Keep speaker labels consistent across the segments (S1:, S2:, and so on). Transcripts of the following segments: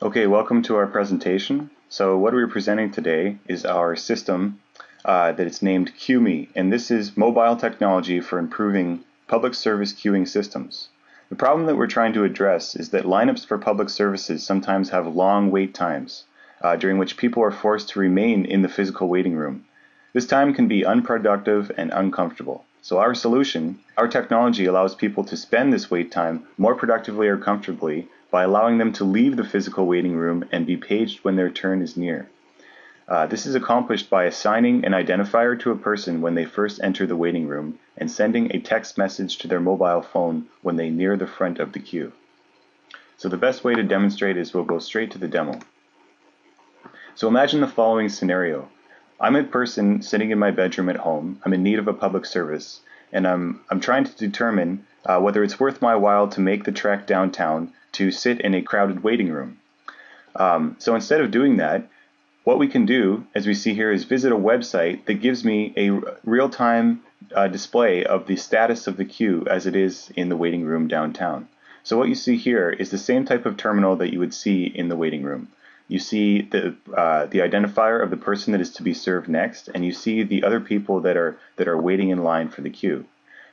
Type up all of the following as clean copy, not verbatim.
S1: Okay, welcome to our presentation. So what we're presenting today is our system that is named QMe, and this is mobile technology for improving public service queuing systems. The problem that we're trying to address is that lineups for public services sometimes have long wait times, during which people are forced to remain in the physical waiting room. This time can be unproductive and uncomfortable. So our solution, our technology allows people to spend this wait time more productively or comfortably by allowing them to leave the physical waiting room and be paged when their turn is near. This is accomplished by assigning an identifier to a person when they first enter the waiting room and sending a text message to their mobile phone when they near the front of the queue. So the best way to demonstrate is we'll go straight to the demo. So imagine the following scenario. I'm a person sitting in my bedroom at home. I'm in need of a public service, and I'm trying to determine whether it's worth my while to make the trek downtown to sit in a crowded waiting room. So instead of doing that, what we can do, as we see here, is visit a website that gives me a real-time display of the status of the queue as it is in the waiting room downtown. So what you see here is the same type of terminal that you would see in the waiting room. You see the identifier of the person that is to be served next, and you see the other people that are waiting in line for the queue.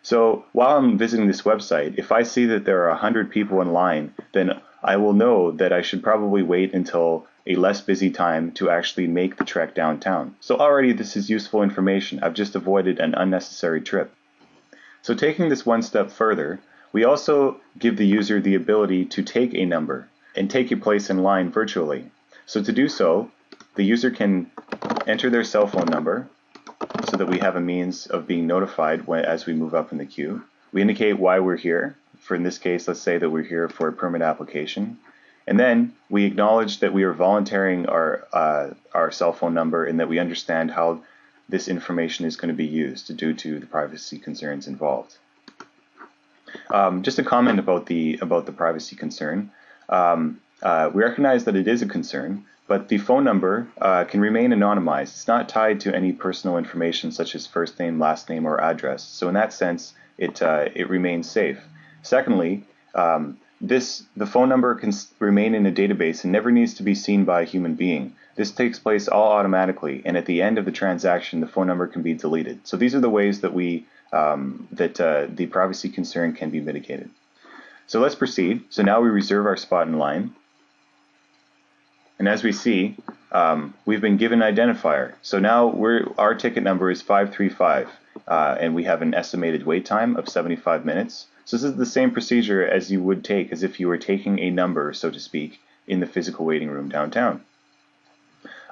S1: So while I'm visiting this website, if I see that there are 100 people in line, then I will know that I should probably wait until a less busy time to actually make the trek downtown. So already this is useful information. I've just avoided an unnecessary trip. So taking this one step further, we also give the user the ability to take a number and take a place in line virtually. So to do so, the user can enter their cell phone number, so that we have a means of being notified as we move up in the queue. We indicate why we're here. For in this case, let's say that we're here for a permit application. And then we acknowledge that we are volunteering our cell phone number and that we understand how this information is going to be used due to the privacy concerns involved. Just a comment about the privacy concern. We recognize that it is a concern, but the phone number can remain anonymized. It's not tied to any personal information such as first name, last name, or address. So in that sense, it remains safe. Secondly, the phone number can remain in a database and never needs to be seen by a human being. This takes place all automatically, and at the end of the transaction, the phone number can be deleted. So these are the ways that the privacy concern can be mitigated. So let's proceed. So now we reserve our spot in line. And as we see, we've been given an identifier. So now our ticket number is 535, and we have an estimated wait time of 75 minutes. So this is the same procedure as you would take as if you were taking a number, so to speak, in the physical waiting room downtown.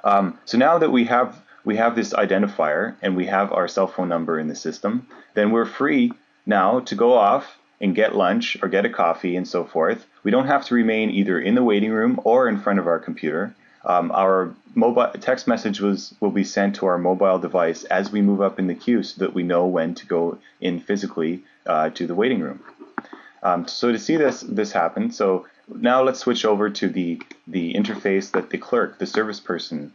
S1: So now that we have this identifier and we have our cell phone number in the system, then we're free now to go off and get lunch or get a coffee and so forth. We don't have to remain either in the waiting room or in front of our computer. Our mobile text message will be sent to our mobile device as we move up in the queue so that we know when to go in physically to the waiting room. So to see this happen, so now let's switch over to the interface that the clerk, the service person,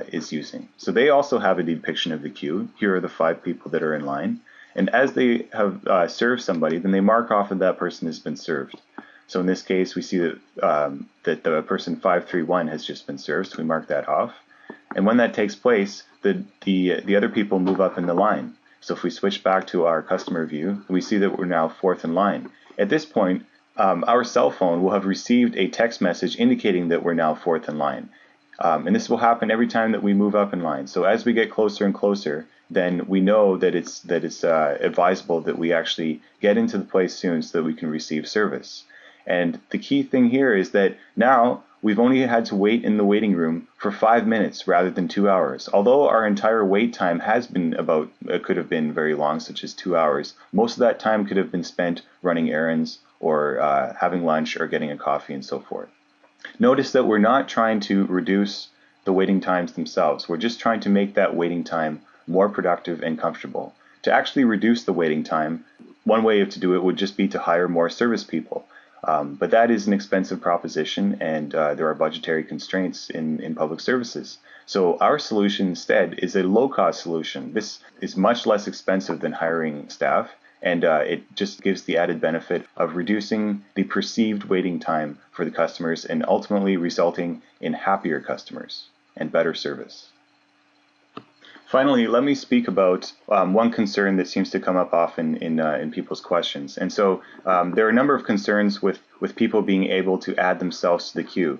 S1: is using. So they also have a depiction of the queue. Here are the 5 people that are in line. And as they have served somebody, then they mark off that that person has been served. So in this case, we see that the person 531 has just been served, so we mark that off. And when that takes place, the other people move up in the line. So if we switch back to our customer view, we see that we're now 4th in line. At this point, our cell phone will have received a text message indicating that we're now 4th in line. And this will happen every time that we move up in line. So as we get closer and closer, then we know that it's advisable that we actually get into the place soon so that we can receive service. And the key thing here is that now we've only had to wait in the waiting room for 5 minutes rather than 2 hours. Although our entire wait time has been could have been very long, such as 2 hours, most of that time could have been spent running errands or having lunch or getting a coffee and so forth. Notice that we're not trying to reduce the waiting times themselves. We're just trying to make that waiting time more productive and comfortable. To actually reduce the waiting time, one way to do it would just be to hire more service people. But that is an expensive proposition, and there are budgetary constraints in public services. So our solution instead is a low-cost solution. This is much less expensive than hiring staff, and it just gives the added benefit of reducing the perceived waiting time for the customers and ultimately resulting in happier customers and better service. Finally, let me speak about one concern that seems to come up often in people's questions. And so there are a number of concerns with people being able to add themselves to the queue.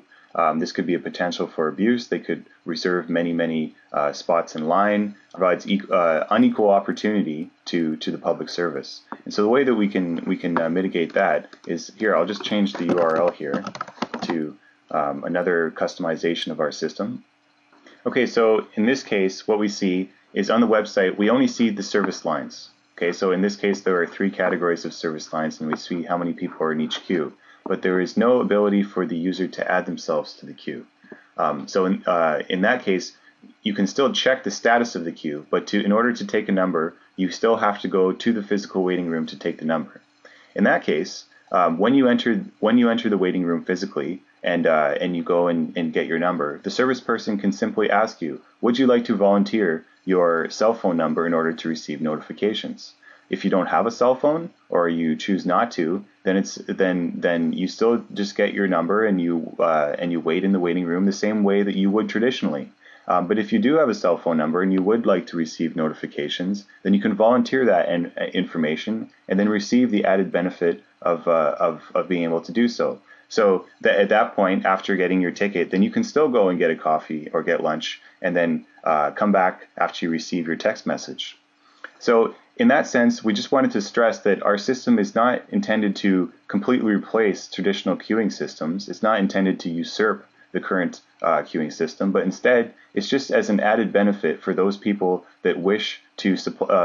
S1: This could be a potential for abuse. They could reserve many spots in line, provides unequal opportunity to the public service. And so the way that we can mitigate that is here. I'll just change the URL here to another customization of our system. Okay, so in this case, what we see is on the website, we only see the service lines. Okay, so in this case, there are 3 categories of service lines, and we see how many people are in each queue. But there is no ability for the user to add themselves to the queue. So in that case, you can still check the status of the queue, but in order to take a number, you still have to go to the physical waiting room to take the number. In that case, when you enter the waiting room physically, and you go and get your number, the service person can simply ask you, would you like to volunteer your cell phone number in order to receive notifications? If you don't have a cell phone or you choose not to, then you still just get your number and you wait in the waiting room the same way that you would traditionally. But if you do have a cell phone number and you would like to receive notifications, then you can volunteer that information and then receive the added benefit of being able to do so. So at that point, after getting your ticket, then you can still go and get a coffee or get lunch and then come back after you receive your text message. So in that sense, we just wanted to stress that our system is not intended to completely replace traditional queuing systems. It's not intended to usurp the current queuing system, but instead, it's just as an added benefit for those people that wish to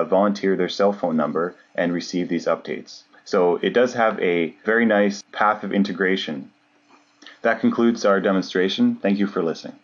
S1: volunteer their cell phone number and receive these updates. So it does have a very nice path of integration. That concludes our demonstration. Thank you for listening.